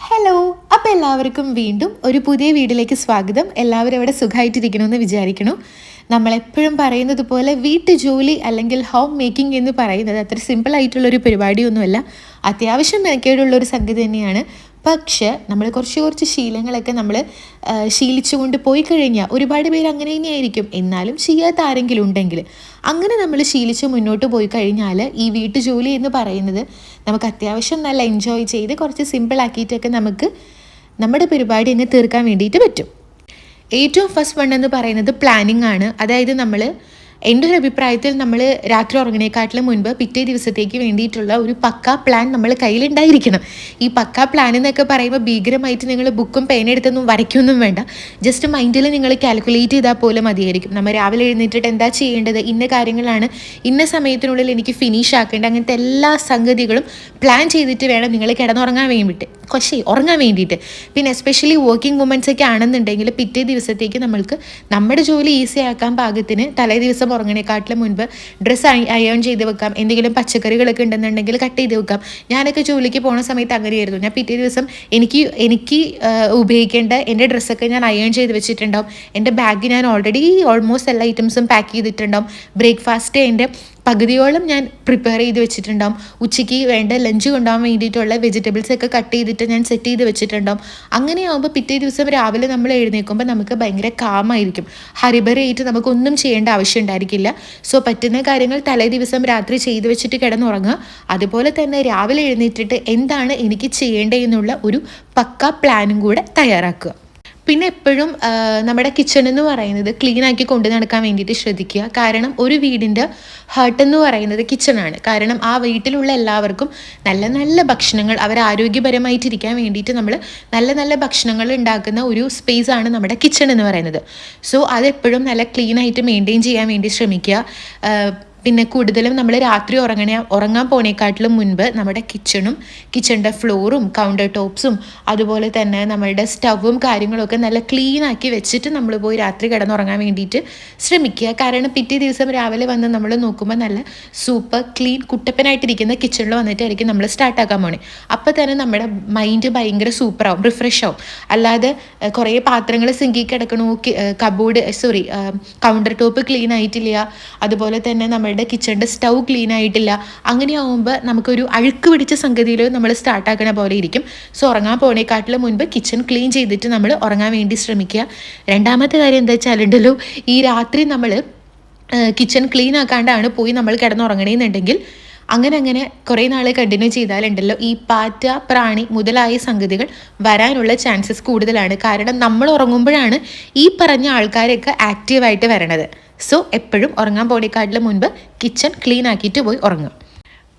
Hello, അപ്പോൾ എല്ലാവർക്കും വീണ്ടും ഒരു പുതിയ വീഡിയോയിലേക്ക് സ്വാഗതം. എല്ലാവരും ഇവിടെ സുഖമായിട്ടിരിക്കണമെന്ന് വിചാരിക്കണം. നമ്മളെപ്പോഴും പറയുന്നത് പോലെ വീട്ടു ജോലി അല്ലെങ്കിൽ ഹോം മേക്കിംഗ് എന്ന് പറയുന്നത് അത്ര സിമ്പിളായിട്ടുള്ളൊരു പരിപാടിയൊന്നുമല്ല. അത്യാവശ്യം മെനക്കേടുള്ളൊരു സംഗതി തന്നെയാണ്. പക്ഷേ നമ്മൾ കുറച്ച് ശീലങ്ങളൊക്കെ നമ്മൾ ശീലിച്ചുകൊണ്ട് പോയി കഴിഞ്ഞാൽ ഒരുപാട് പേര് അങ്ങനെ തന്നെയായിരിക്കും. എന്നാലും ചെയ്യാത്ത ആരെങ്കിലും ഉണ്ടെങ്കിൽ അങ്ങനെ നമ്മൾ ശീലിച്ച് മുന്നോട്ട് പോയി കഴിഞ്ഞാൽ ഈ വീട്ടു ജോലി എന്ന് പറയുന്നത് നമുക്ക് അത്യാവശ്യം നല്ല എൻജോയ് ചെയ്ത് കുറച്ച് സിമ്പിളാക്കിയിട്ടൊക്കെ നമുക്ക് നമ്മുടെ പരിപാടി അങ്ങ് തീർക്കാൻ വേണ്ടിയിട്ട് പറ്റും. ഏറ്റവും ഫസ്റ്റ് വൺ എന്ന് പറയുന്നത് പ്ലാനിങ് ആണ്. അതായത് എൻ്റെ ഒരു അഭിപ്രായത്തിൽ നമ്മൾ രാത്രി ഉറങ്ങണേക്കാട്ടിലും മുൻപ് പിറ്റേ ദിവസത്തേക്ക് വേണ്ടിയിട്ടുള്ള ഒരു പക്കാ പ്ലാൻ നമ്മൾ കയ്യിലുണ്ടായിരിക്കണം. ഈ പക്കാ പ്ലാൻ എന്നൊക്കെ പറയുമ്പോൾ ഭീകരമായിട്ട് നിങ്ങൾ ബുക്കും പേനെടുത്തൊന്നും വരയ്ക്കൊന്നും വേണ്ട. ജസ്റ്റ് മൈൻഡിൽ നിങ്ങൾ കാൽക്കുലേറ്റ് ചെയ്താൽ പോലും മതിയായിരിക്കും. നമ്മൾ രാവിലെ എഴുന്നേറ്റിട്ട് എന്താ ചെയ്യേണ്ടത്, ഇന്ന കാര്യങ്ങളാണ് ഇന്ന സമയത്തിനുള്ളിൽ എനിക്ക് ഫിനിഷ് ആക്കേണ്ടത്, അങ്ങനത്തെ എല്ലാ സംഗതികളും പ്ലാൻ ചെയ്തിട്ട് വേണം നിങ്ങൾ കിടന്നുറങ്ങാൻ വേണ്ടിയിട്ട്. പിന്നെ എസ്പെഷ്യലി വർക്കിംഗ് വുമൻസ് ഒക്കെ ആണെന്നുണ്ടെങ്കിൽ പിറ്റേ ദിവസത്തേക്ക് നമ്മൾക്ക് നമ്മുടെ ജോലി ഈസി ആക്കാൻ പാകത്തിന് തലേ ദിവസം ഉറങ്ങണേക്കാട്ടിലും മുൻപ് ഡ്രസ്സ് അയൺ ചെയ്ത് വെക്കാം. എന്തെങ്കിലും പച്ചക്കറികളൊക്കെ ഉണ്ടെന്നുണ്ടെങ്കിൽ കട്ട് ചെയ്ത് വെക്കാം. ഞാനൊക്കെ ജോലിക്ക് പോകുന്ന സമയത്ത് അങ്ങനെയായിരുന്നു. ഞാൻ പിറ്റേ ദിവസം എനിക്ക് ഉപയോഗിക്കേണ്ട എൻ്റെ ഡ്രസ്സൊക്കെ ഞാൻ അയൺ ചെയ്ത് വെച്ചിട്ടുണ്ടാവും. എൻ്റെ ബാഗ് ഞാൻ ഓൾമോസ്റ്റ് എല്ലാ ഐറ്റംസും പാക്ക് ചെയ്തിട്ടുണ്ടാവും. ബ്രേക്ക്ഫാസ്റ്റ് എൻ്റെ പകുതിയോളം ഞാൻ പ്രിപ്പയർ ചെയ്ത് വെച്ചിട്ടുണ്ടാവും. ഉച്ചയ്ക്ക് വേണ്ട ലഞ്ച് കൊണ്ടുപോകാൻ വേണ്ടിയിട്ടുള്ള വെജിറ്റബിൾസ് ഒക്കെ കട്ട് ചെയ്തിട്ട് ഞാൻ സെറ്റ് ചെയ്ത് വെച്ചിട്ടുണ്ടാവും. അങ്ങനെയാകുമ്പോൾ പിറ്റേ ദിവസം രാവിലെ നമ്മൾ എഴുന്നേൽക്കുമ്പോൾ നമുക്ക് ഭയങ്കര കാമായിരിക്കും. ഹരിബറിയായിട്ട് നമുക്കൊന്നും ചെയ്യേണ്ട ആവശ്യം ഉണ്ടായിരിക്കില്ല. സോ പറ്റുന്ന കാര്യങ്ങൾ തലേ ദിവസം രാത്രി ചെയ്ത് വെച്ചിട്ട് കിടന്നുറങ്ങുക. അതുപോലെ തന്നെ രാവിലെ എഴുന്നേറ്റിട്ട് എന്താണ് എനിക്ക് ചെയ്യേണ്ടതെന്നുള്ള ഒരു പക്ക പ്ലാനും കൂടെ തയ്യാറാക്കുക. പിന്നെ എപ്പോഴും നമ്മുടെ കിച്ചൺ എന്ന് പറയുന്നത് ക്ലീനാക്കി കൊണ്ടു നടക്കാൻ വേണ്ടിയിട്ട് ശ്രദ്ധിക്കുക. കാരണം ഒരു വീടിൻ്റെ ഹേർട്ട് എന്ന് പറയുന്നത് കിച്ചണാണ്. കാരണം ആ വീട്ടിലുള്ള എല്ലാവർക്കും നല്ല നല്ല ഭക്ഷണങ്ങൾ അവർ ആരോഗ്യപരമായിട്ടിരിക്കാൻ വേണ്ടിയിട്ട് നമ്മൾ നല്ല നല്ല ഭക്ഷണങ്ങൾ ഉണ്ടാക്കുന്ന ഒരു സ്പേസാണ് നമ്മുടെ കിച്ചൺ എന്ന് പറയുന്നത്. സോ അതെപ്പോഴും നല്ല ക്ലീനായിട്ട് മെയിൻറ്റെയിൻ ചെയ്യാൻ വേണ്ടി ശ്രമിക്കുക. പിന്നെ കൂടുതലും നമ്മൾ രാത്രി ഉറങ്ങാൻ പോണേക്കാട്ടിലും മുൻപ് നമ്മുടെ കിച്ചണിൻ്റെ ഫ്ലോറും കൗണ്ടർ ടോപ്സും അതുപോലെ തന്നെ നമ്മളുടെ സ്റ്റവും കാര്യങ്ങളൊക്കെ നല്ല ക്ലീനാക്കി വെച്ചിട്ട് നമ്മൾ പോയി രാത്രി കിടന്നുറങ്ങാൻ വേണ്ടിയിട്ട് ശ്രമിക്കുക. കാരണം പിറ്റേ ദിവസം രാവിലെ വന്ന് നമ്മൾ നോക്കുമ്പോൾ നല്ല സൂപ്പർ ക്ലീൻ കുട്ടപ്പനായിട്ടിരിക്കുന്ന കിച്ചണിൽ വന്നിട്ടായിരിക്കും നമ്മൾ സ്റ്റാർട്ടാക്കാൻ പോണേ. അപ്പോൾ തന്നെ നമ്മുടെ മൈൻഡ് ഭയങ്കര സൂപ്പറാവും, റിഫ്രഷ് ആവും. അല്ലാതെ കുറേ പാത്രങ്ങൾ സിങ്കിൽ കിടക്കണു, കൗണ്ടർ ടോപ്പ് ക്ലീൻ ആയിട്ടില്ല, അതുപോലെ തന്നെ നമ്മുടെ കിച്ചണിൻ്റെ സ്റ്റൗ ക്ലീൻ ആയിട്ടില്ല, അങ്ങനെയാവുമ്പോൾ നമുക്കൊരു അഴുക്ക് പിടിച്ച സംഗതിയിൽ നമ്മൾ സ്റ്റാർട്ടാക്കണ പോലെ ഇരിക്കും. സോ ഉറങ്ങാൻ പോണേക്കാട്ടിലും മുൻപ് കിച്ചൺ ക്ലീൻ ചെയ്തിട്ട് നമ്മൾ ഉറങ്ങാൻ വേണ്ടി ശ്രമിക്കുക. രണ്ടാമത്തെ കാര്യം എന്താ വെച്ചാലുണ്ടല്ലോ, ഈ രാത്രി നമ്മൾ കിച്ചൺ ക്ലീൻ ആക്കാണ്ടാണ് പോയി നമ്മൾ കിടന്നുറങ്ങണമെന്നുണ്ടെങ്കിൽ അങ്ങനെ കുറേ നാൾ കണ്ടിന്യൂ ചെയ്താലുണ്ടല്ലോ ഈ പാറ്റ, പ്രാണി മുതലായ സംഗതികൾ വരാനുള്ള ചാൻസസ് കൂടുതലാണ്. കാരണം നമ്മൾ ഉറങ്ങുമ്പോഴാണ് ഈ പറഞ്ഞ ആൾക്കാരൊക്കെ ആക്റ്റീവായിട്ട് വരണത്. സോ എപ്പോഴും ഉറങ്ങാൻ പോണേക്കാട്ടിലും മുൻപ് കിച്ചൺ ക്ലീൻ ആക്കിയിട്ട് പോയി ഉറങ്ങുക.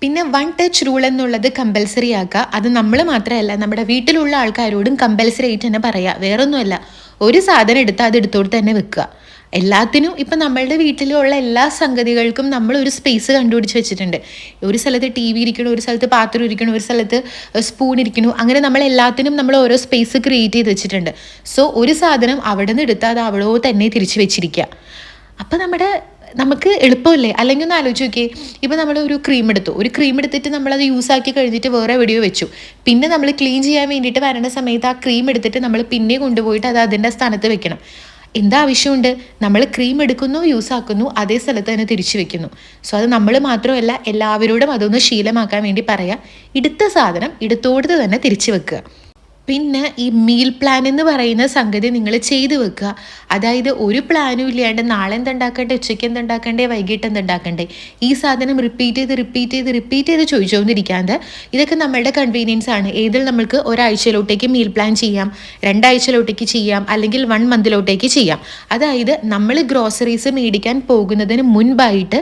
പിന്നെ 1 ടച്ച് റൂൾ എന്നുള്ളത് കമ്പൽസറി ആക്കുക. അത് നമ്മൾ മാത്രമല്ല, നമ്മുടെ വീട്ടിലുള്ള ആൾക്കാരോടും കമ്പൽസറി ആയിട്ട് തന്നെ പറയുക. വേറൊന്നുമല്ല, ഒരു സാധനം എടുത്താൽ അത് എടുത്തോട്ട് തന്നെ വെക്കുക. എല്ലാത്തിനും ഇപ്പം നമ്മളുടെ വീട്ടിലുള്ള എല്ലാ സംഗതികൾക്കും നമ്മൾ ഒരു സ്പേസ് കണ്ടുപിടിച്ച് വെച്ചിട്ടുണ്ട്. ഒരു സ്ഥലത്ത് TV ഇരിക്കണു, ഒരു സ്ഥലത്ത് പാത്രം ഇരിക്കണു, ഒരു സ്ഥലത്ത് സ്പൂൺ ഇരിക്കണു. അങ്ങനെ നമ്മൾ എല്ലാത്തിനും നമ്മൾ ഓരോ സ്പേസ് ക്രിയേറ്റ് ചെയ്ത് വെച്ചിട്ടുണ്ട്. സോ ഒരു സാധനം അവിടെ നിന്ന് എടുത്താൽ അത് അവിടോ തന്നെ തിരിച്ച് വെച്ചിരിക്കുക. അപ്പം നമുക്ക് എളുപ്പമല്ലേ? അല്ലെങ്കിൽ ഒന്ന് ആലോചിച്ച് നോക്കിയേ, ഇപ്പം നമ്മൾ ഒരു ക്രീം എടുത്തിട്ട് നമ്മളത് യൂസാക്കി കഴിഞ്ഞിട്ട് വേറെ എവിടെയോ വെച്ചു. പിന്നെ നമ്മൾ ക്ലീൻ ചെയ്യാൻ വേണ്ടിയിട്ട് വരേണ്ട സമയത്ത് ആ ക്രീം എടുത്തിട്ട് നമ്മൾ പിന്നെ കൊണ്ടുപോയിട്ട് അത് അതിൻ്റെ സ്ഥാനത്ത് വെക്കണം. എന്താ ആവശ്യമുണ്ട്? നമ്മൾ ക്രീം എടുക്കുന്നു, യൂസാക്കുന്നു, അതേ സ്ഥലത്ത് തന്നെ തിരിച്ചു വെക്കുന്നു. സോ അത് നമ്മൾ മാത്രമല്ല, എല്ലാവരോടും അതൊന്ന് ശീലമാക്കാൻ വേണ്ടി പറയാം. എടുത്ത സാധനം എടുത്തോടത്ത് തന്നെ തിരിച്ചു വെക്കുക. പിന്നെ ഈ മീൽ പ്ലാൻ എന്ന് പറയുന്ന സംഗതി നിങ്ങൾ ചെയ്തു വെക്കുക. അതായത് ഒരു പ്ലാനും ഇല്ലാണ്ട് നാളെ എന്തുണ്ടാക്കണ്ടേ, ഉച്ചയ്ക്ക് എന്തുണ്ടാക്കണ്ടേ, വൈകിട്ട് എന്തുണ്ടാക്കണ്ടേ, ഈ സാധനം റിപ്പീറ്റ് ചെയ്ത് ചോദിച്ചുകൊണ്ടിരിക്കാണ്ട് ഇതൊക്കെ നമ്മളുടെ കൺവീനിയൻസ് ആണ്. ഏതിൽ നമ്മൾക്ക് ഒരാഴ്ചയിലോട്ടേക്ക് മീൽ പ്ലാൻ ചെയ്യാം, 2 ആഴ്ചയിലോട്ടേക്ക് ചെയ്യാം, അല്ലെങ്കിൽ 1 മന്തിലോട്ടേക്ക് ചെയ്യാം. അതായത് നമ്മൾ ഗ്രോസറീസ് മേടിക്കാൻ പോകുന്നതിന് മുൻപായിട്ട്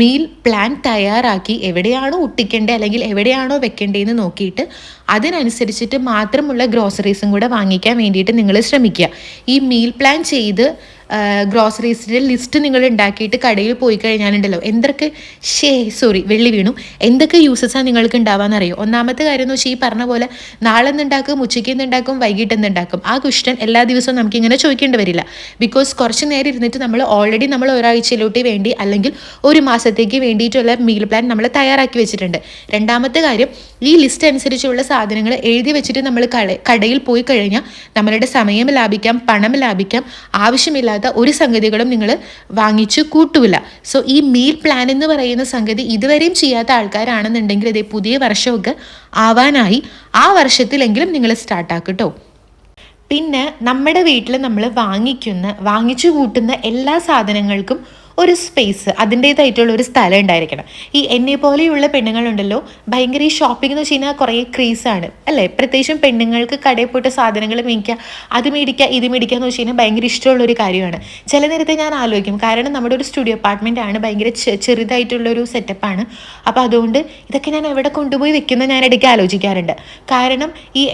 മീൽ പ്ലാൻ തയ്യാറാക്കി എവിടെയാണോ ഒട്ടിക്കേണ്ടത് അല്ലെങ്കിൽ എവിടെയാണോ വെക്കേണ്ടതെന്ന് നോക്കിയിട്ട് അതിനനുസരിച്ചിട്ട് മാത്രമുള്ള ഗ്രോസറീസും കൂടെ വാങ്ങിക്കാൻ വേണ്ടിയിട്ട് നിങ്ങൾ ശ്രമിക്കുക. ഈ മീൽ പ്ലാൻ ചെയ്ത് ഗ്രോസറീസിൻ്റെ ലിസ്റ്റ് നിങ്ങൾ ഉണ്ടാക്കിയിട്ട് കടയിൽ പോയി കഴിഞ്ഞാലുണ്ടല്ലോ എന്തൊക്കെ വെള്ളി വീണു, എന്തൊക്കെ യൂസസാണ് നിങ്ങൾക്ക് ഉണ്ടാവാമെന്നറിയോ? ഒന്നാമത്തെ കാര്യം എന്ന് വെച്ചാൽ ഈ പറഞ്ഞ പോലെ നാളെ എന്തുണ്ടാക്കും, ഉച്ചയ്ക്ക് എന്തുണ്ടാക്കും, വൈകിട്ട് എന്തുണ്ടാക്കും, ആ ക്വസ്റ്റ്യൻ എല്ലാ ദിവസവും നമുക്കിങ്ങനെ ചോദിക്കേണ്ടി വരില്ല. ബിക്കോസ് കുറച്ച് നേരം ഇരുന്നിട്ട് നമ്മൾ ഒരാഴ്ചയിലോട്ട് വേണ്ടി അല്ലെങ്കിൽ ഒരു മാസത്തേക്ക് വേണ്ടിയിട്ടുള്ള മീൽ പ്ലാൻ നമ്മൾ തയ്യാറാക്കി വെച്ചിട്ടുണ്ട്. രണ്ടാമത്തെ കാര്യം, ഈ ലിസ്റ്റ് അനുസരിച്ചുള്ള സാധനങ്ങൾ എഴുതി വെച്ചിട്ട് നമ്മൾ കടയിൽ പോയി കഴിഞ്ഞാൽ നമ്മളുടെ സമയം ലാഭിക്കാം, പണം ലാഭിക്കാം, ആവശ്യമില്ലാത്ത ഒരു സംഗതികളും നിങ്ങൾ വാങ്ങിച്ചു കൂട്ടൂല. സോ ഈ മീൽ പ്ലാൻ എന്ന് പറയുന്ന സംഗതി ഇതുവരെയും ചെയ്യാത്ത ആൾക്കാരാണെന്നുണ്ടെങ്കിൽ ഇതേ പുതിയ വർഷമൊക്കെ ആവാനായി, ആ വർഷത്തിലെങ്കിലും നിങ്ങൾ സ്റ്റാർട്ടാക്കും കേട്ടോ. പിന്നെ നമ്മുടെ വീട്ടിൽ നമ്മൾ വാങ്ങിച്ചു കൂട്ടുന്ന എല്ലാ സാധനങ്ങൾക്കും ഒരു സ്പേസ്, അതിൻ്റേതായിട്ടുള്ള ഒരു സ്ഥലം ഉണ്ടായിരിക്കണം. ഈ എന്നെ പോലെയുള്ള പെണ്ണുങ്ങളുണ്ടല്ലോ, ഭയങ്കര ഈ ഷോപ്പിംഗ് എന്ന് വെച്ച് കഴിഞ്ഞാൽ കുറേ ക്രീസാണ് അല്ലേ? പ്രത്യേകിച്ചും പെണ്ണുങ്ങൾക്ക് കടയിൽ പോയിട്ട് സാധനങ്ങൾ മേടിക്കുക, അത് മേടിക്കുക, ഇത് മേടിക്കുക എന്ന് വെച്ച് കഴിഞ്ഞാൽ ഭയങ്കര ഇഷ്ടമുള്ളൊരു കാര്യമാണ്. ചില നേരത്തെ ഞാൻ ആലോചിക്കും, കാരണം നമ്മുടെ ഒരു സ്റ്റുഡിയോ അപ്പാർട്ട്മെൻ്റ് ആണ്, ഭയങ്കര ചെറുതായിട്ടുള്ളൊരു സെറ്റപ്പാണ്. അപ്പോൾ അതുകൊണ്ട് ഇതൊക്കെ ഞാൻ എവിടെ കൊണ്ടുപോയി വെക്കുന്നത് ഞാൻ ഇടയ്ക്ക് ആലോചിക്കാറുണ്ട്. കാരണം ഈ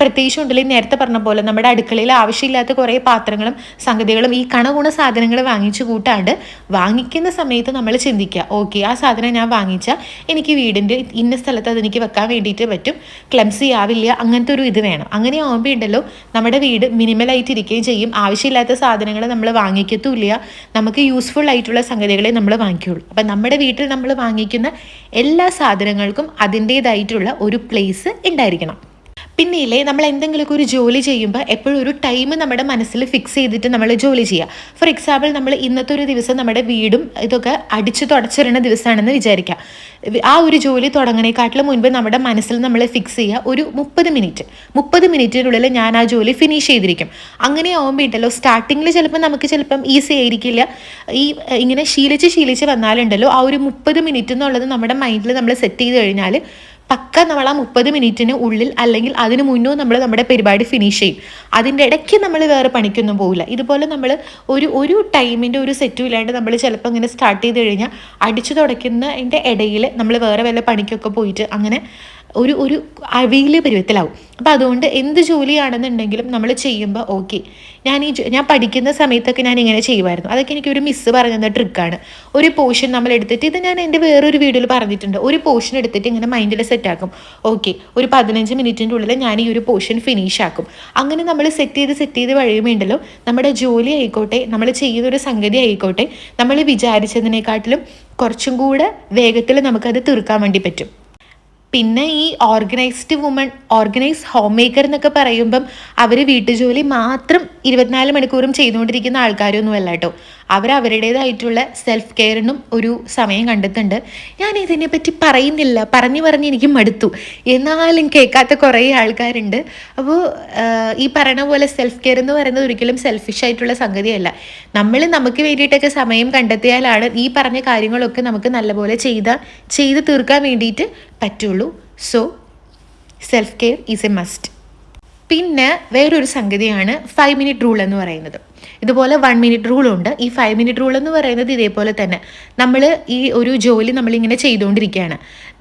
പ്രത്യേകിച്ചും ഉണ്ടല്ലോ നേരത്തെ പറഞ്ഞ പോലെ നമ്മുടെ അടുക്കളയിൽ ആവശ്യമില്ലാത്ത കുറേ പാത്രങ്ങളും സംഗതികളും ഈ കണകുണ സാധനങ്ങൾ വാങ്ങിച്ചു കൂട്ടാണ്ട് വാങ്ങിക്കുന്ന സമയത്ത് നമ്മൾ ചിന്തിക്കുക, ഓക്കെ ആ സാധനം ഞാൻ വാങ്ങിച്ചാൽ എനിക്ക് വീടിൻ്റെ ഇന്ന സ്ഥലത്ത് അതെനിക്ക് വെക്കാൻ വേണ്ടിയിട്ട് പറ്റും, ക്ലംസി ആവില്ല, അങ്ങനത്തെ ഒരു ഇത് വേണം. അങ്ങനെ ആകുമ്പോൾ ഉണ്ടല്ലോ നമ്മുടെ വീട് മിനിമലായിട്ട് ഇരിക്കുകയും ചെയ്യും. ആവശ്യമില്ലാത്ത സാധനങ്ങൾ നമ്മൾ വാങ്ങിക്കത്തുമില്ല, നമുക്ക് യൂസ്ഫുൾ ആയിട്ടുള്ള സംഗതികളെ നമ്മൾ വാങ്ങിക്കുള്ളൂ. അപ്പം നമ്മുടെ വീട്ടിൽ നമ്മൾ വാങ്ങിക്കുന്ന എല്ലാ സാധനങ്ങൾക്കും അതിൻ്റേതായിട്ടുള്ള ഒരു പ്ലേസ് ഉണ്ടായിരിക്കണം. പിന്നെയില്ലേ, നമ്മൾ എന്തെങ്കിലുമൊക്കെ ഒരു ജോലി ചെയ്യുമ്പോൾ എപ്പോഴും ഒരു ടൈം നമ്മുടെ മനസ്സിൽ ഫിക്സ് ചെയ്തിട്ട് നമ്മൾ ജോലി ചെയ്യുക. ഫോർ എക്സാമ്പിൾ, നമ്മൾ ഇന്നത്തെ ഒരു ദിവസം നമ്മുടെ വീടും ഇതൊക്കെ അടിച്ച് തുടച്ചിരുന്ന ദിവസമാണെന്ന് വിചാരിക്കാം. ആ ഒരു ജോലി തുടങ്ങണേക്കാട്ടിലും മുൻപ് നമ്മുടെ മനസ്സിൽ നമ്മൾ ഫിക്സ് ചെയ്യുക ഒരു 30 മിനിറ്റിനുള്ളിൽ ഞാൻ ആ ജോലി ഫിനിഷ് ചെയ്തിരിക്കും. അങ്ങനെ ആകുമ്പോൾ ഉണ്ടല്ലോ സ്റ്റാർട്ടിങ്ങിൽ ചിലപ്പം ഈസി ആയിരിക്കില്ല. ഈ ഇങ്ങനെ ശീലിച്ച് വന്നാലുണ്ടല്ലോ ആ ഒരു 30 മിനിറ്റ് എന്നുള്ളത് നമ്മുടെ മൈൻഡിൽ നമ്മൾ സെറ്റ് ചെയ്ത് കഴിഞ്ഞാൽ പക്ക നമ്മൾ ആ 30 മിനിറ്റിന് ഉള്ളിൽ അല്ലെങ്കിൽ അതിന് മുന്നോ നമ്മൾ നമ്മുടെ പരിപാടി ഫിനിഷ് ചെയ്യും. അതിൻ്റെ ഇടയ്ക്ക് നമ്മൾ വേറെ പണിക്കൊന്നും പോകില്ല. ഇതുപോലെ നമ്മൾ ഒരു ടൈമിൻ്റെ ഒരു സെറ്റും ഇല്ലാണ്ട് നമ്മൾ ചിലപ്പോൾ ഇങ്ങനെ സ്റ്റാർട്ട് ചെയ്ത് കഴിഞ്ഞാൽ അടിച്ചു തുടയ്ക്കുന്നതിൻ്റെ ഇടയിൽ നമ്മൾ വേറെ വല്ല പണിക്കൊക്കെ പോയിട്ട് അങ്ങനെ ഒരു അവിയിൽ പരുവത്തിലാവും. അപ്പോൾ അതുകൊണ്ട് എന്ത് ജോലിയാണെന്നുണ്ടെങ്കിലും നമ്മൾ ചെയ്യുമ്പോൾ ഓക്കെ, ഞാൻ പഠിക്കുന്ന സമയത്തൊക്കെ ഞാൻ ഇങ്ങനെ ചെയ്യുമായിരുന്നു. അതൊക്കെ എനിക്കൊരു മിസ്സ് പറഞ്ഞ ട്രിക്കാണ്. ഒരു പോർഷൻ നമ്മൾ എടുത്തിട്ട്, ഇത് ഞാൻ എൻ്റെ വേറൊരു വീഡിയോയിൽ പറഞ്ഞിട്ടുണ്ട്, ഒരു പോർഷൻ എടുത്തിട്ട് ഇങ്ങനെ മൈൻഡിൽ സെറ്റാക്കും. ഓക്കെ, ഒരു 15 മിനിറ്റിൻ്റെ ഉള്ളിൽ ഞാൻ ഈ ഒരു പോർഷൻ ഫിനിഷ് ആക്കും. അങ്ങനെ നമ്മൾ സെറ്റ് ചെയ്ത് കഴിയുമ്പോണ്ടല്ലോ നമ്മുടെ ജോലി ആയിക്കോട്ടെ, നമ്മൾ ചെയ്യുന്നൊരു സംഗതി ആയിക്കോട്ടെ, നമ്മൾ വിചാരിച്ചതിനെക്കാട്ടിലും കുറച്ചും കൂടെ വേഗത്തിൽ നമുക്കത് തീർക്കാൻ വേണ്ടി പറ്റും. പിന്നെ ഈ ഓർഗനൈസ്ഡ് ഹോം മേക്കർ എന്നൊക്കെ പറയുമ്പം അവർ വീട്ടുജോലി മാത്രം 24 മണിക്കൂറും ചെയ്തുകൊണ്ടിരിക്കുന്ന ആൾക്കാരൊന്നുമല്ല കേട്ടോ. അവരുടേതായിട്ടുള്ള സെൽഫ് കെയറിനും ഒരു സമയം കണ്ടെത്തുന്നുണ്ട്. ഞാൻ ഇതിനെപ്പറ്റി പറയുന്നില്ല, പറഞ്ഞ് എനിക്ക് മടുത്തു, എന്നാലും കേൾക്കാത്ത കുറേ ആൾക്കാരുണ്ട്. അപ്പോൾ ഈ പറയണ പോലെ സെൽഫ് കെയർ എന്ന് പറയുന്നത് ഒരിക്കലും സെൽഫിഷ് ആയിട്ടുള്ള സംഗതിയല്ല. നമുക്ക് വേണ്ടിയിട്ടൊക്കെ സമയം കണ്ടെത്തിയാലാണ് ഈ പറഞ്ഞ കാര്യങ്ങളൊക്കെ നമുക്ക് നല്ലപോലെ ചെയ്ത് തീർക്കാൻ വേണ്ടിയിട്ട് പറ്റുള്ളൂ. So self care is A must. പിന്നെ വേറൊരു സംഗതിയാണ് 5 മിനിറ്റ് റൂൾ എന്ന് പറയുന്നത്. ഇതുപോലെ 1 മിനിറ്റ് റൂളുണ്ട്. ഈ 5 മിനിറ്റ് റൂൾ എന്ന് പറയുന്നത് ഇതേപോലെ തന്നെ, നമ്മൾ ഈ ഒരു ജോലി നമ്മളിങ്ങനെ ചെയ്തുകൊണ്ടിരിക്കുകയാണ്.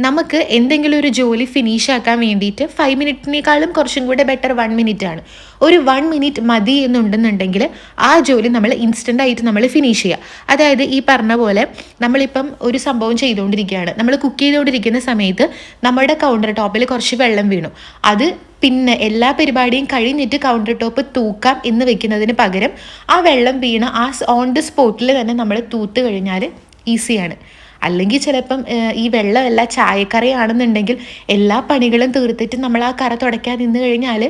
നമുക്ക് എന്തെങ്കിലും ഒരു ജോലി ഫിനിഷ് ആക്കാൻ വേണ്ടിയിട്ട് 5 മിനിറ്റിനേക്കാളും കുറച്ചും കൂടെ ബെറ്റർ 1 മിനിറ്റ് ആണ്. ഒരു 1 മിനിറ്റ് മതി എന്നുണ്ടെന്നുണ്ടെങ്കിൽ ആ ജോലി നമ്മൾ ഇൻസ്റ്റൻ്റ് ആയിട്ട് നമ്മൾ ഫിനിഷ് ചെയ്യുക. അതായത് ഈ പറഞ്ഞ പോലെ നമ്മളിപ്പം ഒരു സംഭവം ചെയ്തുകൊണ്ടിരിക്കുകയാണ്, നമ്മൾ കുക്ക് ചെയ്തുകൊണ്ടിരിക്കുന്ന സമയത്ത് നമ്മുടെ കൗണ്ടർ ടോപ്പിൽ കുറച്ച് വെള്ളം വീണു. അത് പിന്നെ എല്ലാ പരിപാടിയും കഴിഞ്ഞിട്ട് കൗണ്ടർ ടോപ്പ് തൂക്കാം എന്ന് വെക്കുന്നതിന് പകരം ആ വെള്ളം വീണ ആ ഓൺ ദ സ്പോട്ടിൽ തന്നെ നമ്മൾ തൂത്ത് കഴിഞ്ഞാൽ ഈസിയാണ്. അല്ലെങ്കിൽ ചിലപ്പം ഈ വെള്ളമല്ല ചായക്കറയാണെന്നുണ്ടെങ്കിൽ എല്ലാ പണികളും തീർത്തിട്ട് നമ്മൾ ആ കറ തുടയ്ക്കാൻ നിന്ന് കഴിഞ്ഞാൽ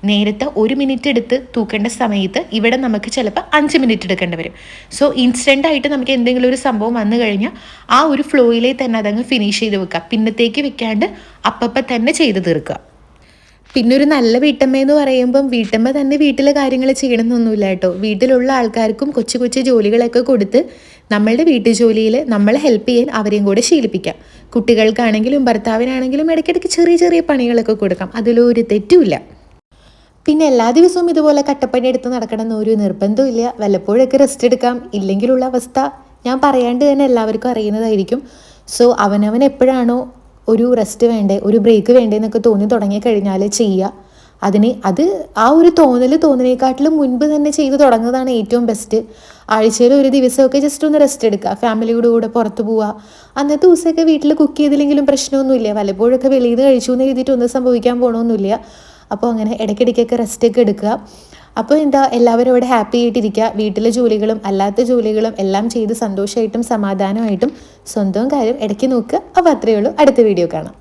നേരത്തെ 1 മിനിറ്റ് എടുത്ത് തൂക്കേണ്ട സമയത്ത് ഇവിടെ നമുക്ക് ചിലപ്പോൾ 5 മിനിറ്റ് എടുക്കേണ്ടി വരും. സോ ഇൻസ്റ്റൻ്റായിട്ട് നമുക്ക് എന്തെങ്കിലും ഒരു സംഭവം വന്നു കഴിഞ്ഞാൽ ആ ഒരു ഫ്ലോയിലേ തന്നെ അതങ്ങ് ഫിനിഷ് ചെയ്ത് വെക്കുക, പിന്നത്തേക്ക് വെക്കാണ്ട് അപ്പം തന്നെ ചെയ്ത് തീർക്കുക. പിന്നെ ഒരു നല്ല വീട്ടമ്മ എന്ന് പറയുമ്പം വീട്ടമ്മ തന്നെ വീട്ടിലെ കാര്യങ്ങൾ ചെയ്യണമെന്നൊന്നുമില്ല കേട്ടോ. വീട്ടിലുള്ള ആൾക്കാർക്കും കൊച്ചു ജോലികളൊക്കെ കൊടുത്ത് നമ്മളുടെ വീട്ടുജോലിയിൽ നമ്മളെ ഹെൽപ്പ് ചെയ്യാൻ അവരെയും കൂടെ ശീലിപ്പിക്കാം. കുട്ടികൾക്കാണെങ്കിലും ഭർത്താവിനാണെങ്കിലും ഇടയ്ക്കിടയ്ക്ക് ചെറിയ പണികളൊക്കെ കൊടുക്കാം, അതിലൊരു തെറ്റുമില്ല. പിന്നെ എല്ലാ ദിവസവും ഇതുപോലെ കട്ടപ്പണി എടുത്ത് നടക്കണമെന്ന് ഒരു നിർബന്ധമില്ല. വല്ലപ്പോഴൊക്കെ റെസ്റ്റ് എടുക്കാം. ഇല്ലെങ്കിലുള്ള അവസ്ഥ ഞാൻ പറയാണ്ട് തന്നെ എല്ലാവർക്കും അറിയുന്നതായിരിക്കും. സോ അവനവൻ എപ്പോഴാണോ ഒരു റെസ്റ്റ് വേണ്ടേ, ഒരു ബ്രേക്ക് വേണ്ടേ എന്നൊക്കെ തോന്നി തുടങ്ങി കഴിഞ്ഞാൽ ചെയ്യുക. അത് ആ ഒരു തോന്നലേക്കാട്ടിലും മുൻപ് തന്നെ ചെയ്ത് തുടങ്ങുന്നതാണ് ഏറ്റവും ബെസ്റ്റ്. ആഴ്ചയിൽ ഒരു ദിവസമൊക്കെ ജസ്റ്റ് ഒന്ന് റെസ്റ്റ് എടുക്കുക, ഫാമിലിയുടെ കൂടെ പുറത്ത് പോവുക. അന്നത്തെ ദിവസമൊക്കെ വീട്ടിൽ കുക്ക് ചെയ്തില്ലെങ്കിലും പ്രശ്നമൊന്നുമില്ല, വല്ലപ്പോഴൊക്കെ വെളിയിൽ നിന്ന് കഴിച്ചു എന്ന് എഴുതിയിട്ട് ഒന്നും സംഭവിക്കാൻ പോകണമൊന്നുമില്ല. അപ്പോൾ അങ്ങനെ ഇടയ്ക്കിടയ്ക്കൊക്കെ റെസ്റ്റൊക്കെ എടുക്കുക. അപ്പോൾ എല്ലാവരും ഇവിടെ ഹാപ്പി ആയിട്ടിരിക്കുക. വീട്ടിലെ ജോലികളും അല്ലാത്ത ജോലികളും എല്ലാം ചെയ്ത് സന്തോഷമായിട്ടും സമാധാനമായിട്ടും സ്വന്തം കാര്യം ഇടയ്ക്ക് നോക്കുക. അപ്പോൾ അത്രയേ ഉള്ളൂ. അടുത്ത വീഡിയോ കാണാം.